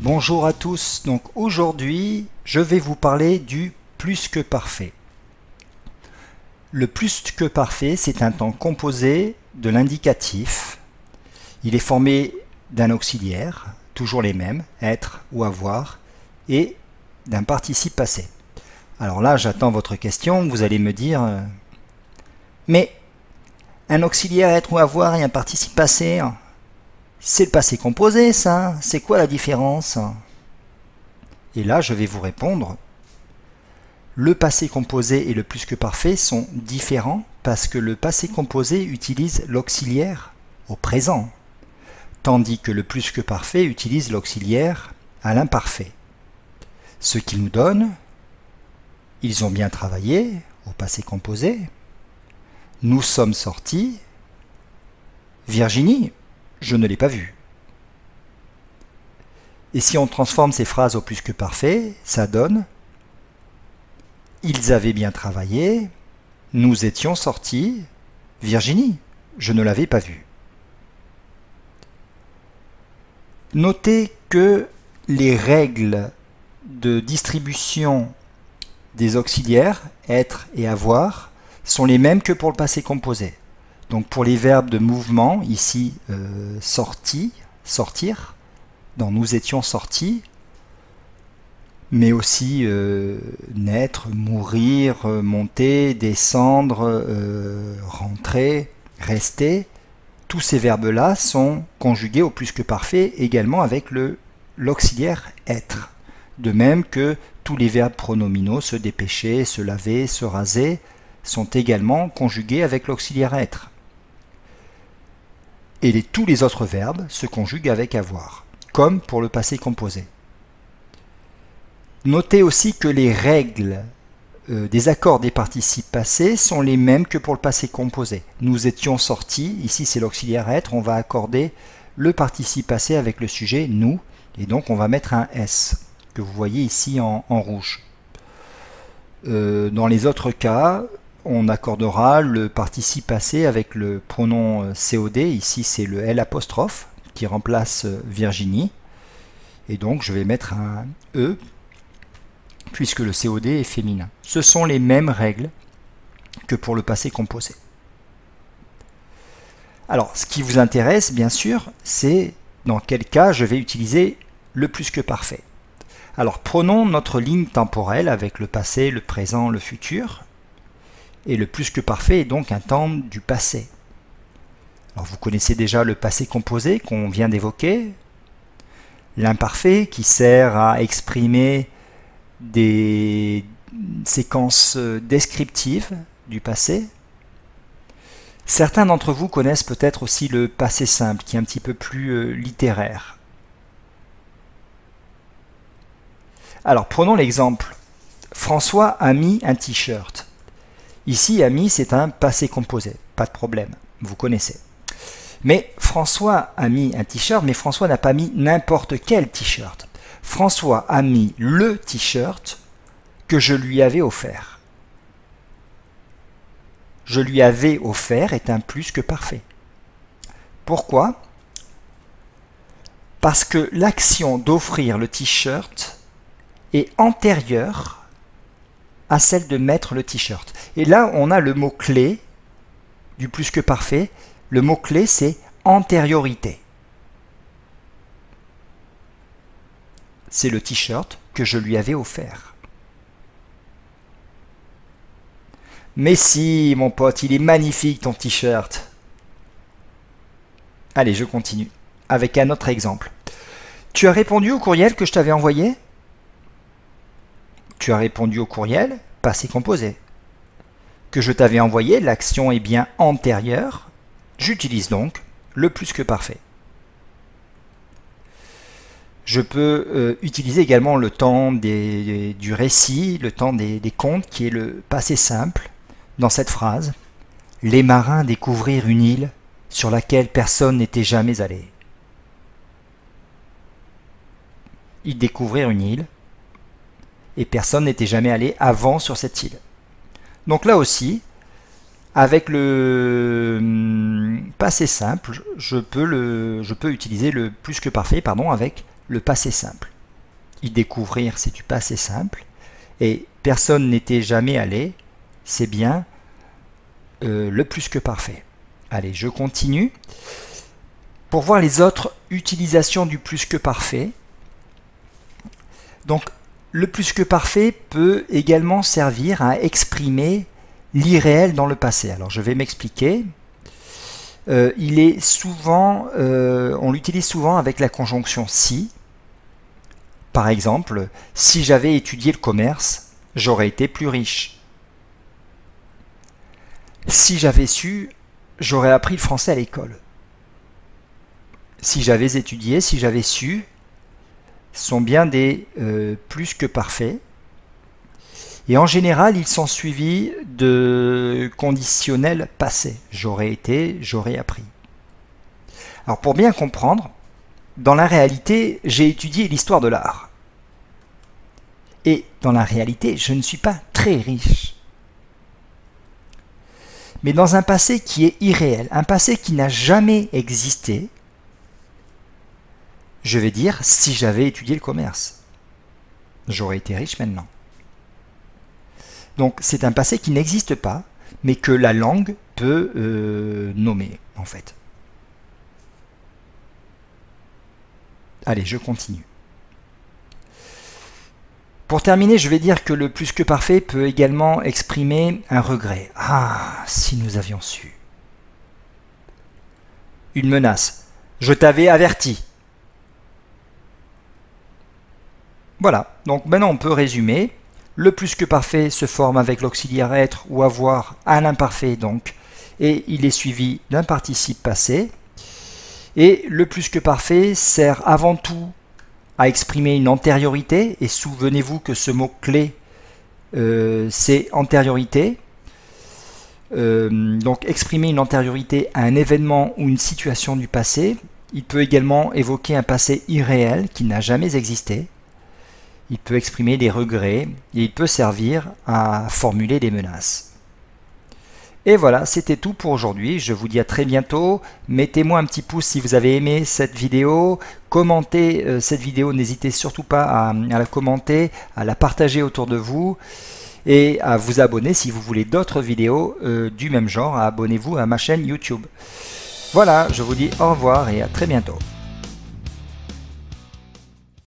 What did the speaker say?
Bonjour à tous, donc aujourd'hui je vais vous parler du plus que parfait. Le plus que parfait, c'est un temps composé de l'indicatif. Il est formé d'un auxiliaire, toujours les mêmes, être ou avoir, et d'un participe passé. Alors là, j'attends votre question, vous allez me dire mais un auxiliaire être ou avoir et un participe passé, c'est le passé composé, ça. C'est quoi la différence? Et là, je vais vous répondre. Le passé composé et le plus que parfait sont différents parce que le passé composé utilise l'auxiliaire au présent, tandis que le plus que parfait utilise l'auxiliaire à l'imparfait. Ce qui nous donne, ils ont bien travaillé au passé composé, nous sommes sortis, Virginie, je ne l'ai pas vue. Et si on transforme ces phrases au plus que parfait, ça donne ils avaient bien travaillé, nous étions sortis, Virginie, je ne l'avais pas vue. Notez que les règles de distribution des auxiliaires, être et avoir, sont les mêmes que pour le passé composé. Donc pour les verbes de mouvement, ici sorti, sortir, dans nous étions sortis, mais aussi naître, mourir, monter, descendre, rentrer, rester. Tous ces verbes-là sont conjugués au plus que parfait également avec l'auxiliaire être. De même que tous les verbes pronominaux, se dépêcher, se laver, se raser, sont également conjugués avec l'auxiliaire être. Et tous les autres verbes se conjuguent avec avoir, comme pour le passé composé. Notez aussi que les règles des accords des participes passés sont les mêmes que pour le passé composé. Nous étions sortis, ici c'est l'auxiliaire être, on va accorder le participe passé avec le sujet nous, et donc on va mettre un S, que vous voyez ici en rouge. Dans les autres cas, on accordera le participe passé avec le pronom COD, ici c'est le L apostrophe qui remplace Virginie, et donc je vais mettre un E puisque le COD est féminin. Ce sont les mêmes règles que pour le passé composé. Alors, ce qui vous intéresse, bien sûr, c'est dans quel cas je vais utiliser le plus que parfait. Alors, prenons notre ligne temporelle avec le passé, le présent, le futur. Et le plus que parfait est donc un temps du passé. Alors, vous connaissez déjà le passé composé qu'on vient d'évoquer. L'imparfait qui sert à exprimer des séquences descriptives du passé. Certains d'entre vous connaissent peut-être aussi le passé simple, qui est un petit peu plus littéraire. Alors, prenons l'exemple. François a mis un t-shirt. Ici, a mis, c'est un passé composé, pas de problème, vous connaissez. Mais François a mis un t-shirt, mais François n'a pas mis n'importe quel t-shirt. François a mis le t-shirt que je lui avais offert. Je lui avais offert est un plus que parfait. Pourquoi? Parce que l'action d'offrir le t-shirt est antérieure à celle de mettre le t-shirt. Et là, on a le mot-clé du plus que parfait. Le mot-clé, c'est antériorité. C'est le t-shirt que je lui avais offert. Mais si, mon pote, il est magnifique ton t-shirt. Allez, je continue avec un autre exemple. Tu as répondu au courriel que je t'avais envoyé? Tu as répondu au courriel, passé composé. Que je t'avais envoyé, l'action est bien antérieure. J'utilise donc le plus que parfait. Je peux utiliser également le temps du récit, le temps des contes, qui est le passé simple, dans cette phrase. Les marins découvrirent une île sur laquelle personne n'était jamais allé. Ils découvrirent une île et personne n'était jamais allé avant sur cette île. Donc là aussi, avec le passé simple, je peux utiliser le plus que parfait avec le passé simple. y découvrir c'est du passé simple, et personne n'était jamais allé, c'est bien le plus que parfait. Allez, je continue. Pour voir les autres utilisations du plus que parfait, donc le plus que parfait peut également servir à exprimer l'irréel dans le passé. Alors je vais m'expliquer. Il est souvent, on l'utilise souvent avec la conjonction si. Par exemple, si j'avais étudié le commerce, j'aurais été plus riche. Si j'avais su, j'aurais appris le français à l'école. Si j'avais étudié, si j'avais su, sont bien des plus que parfaits. Et en général, ils sont suivis de conditionnels passés. J'aurais été, j'aurais appris. Alors pour bien comprendre, dans la réalité, j'ai étudié l'histoire de l'art. Et dans la réalité, je ne suis pas très riche. Mais dans un passé qui est irréel, un passé qui n'a jamais existé, je vais dire si j'avais étudié le commerce. J'aurais été riche maintenant. Donc c'est un passé qui n'existe pas, mais que la langue peut nommer en fait. Allez, je continue. Pour terminer, je vais dire que le plus que parfait peut également exprimer un regret. Ah, si nous avions su. Une menace. Je t'avais averti. Voilà, donc maintenant on peut résumer. Le plus que parfait se forme avec l'auxiliaire être ou avoir à l'imparfait donc, et il est suivi d'un participe passé. Et le plus que parfait sert avant tout à exprimer une antériorité, et souvenez-vous que ce mot-clé, c'est antériorité. Donc exprimer une antériorité à un événement ou une situation du passé. Il peut également évoquer un passé irréel qui n'a jamais existé. Il peut exprimer des regrets, et il peut servir à formuler des menaces. Et voilà, c'était tout pour aujourd'hui. Je vous dis à très bientôt. Mettez-moi un petit pouce si vous avez aimé cette vidéo. Commentez cette vidéo. N'hésitez surtout pas à la commenter, à la partager autour de vous et à vous abonner si vous voulez d'autres vidéos du même genre. Abonnez-vous à ma chaîne YouTube. Voilà, je vous dis au revoir et à très bientôt.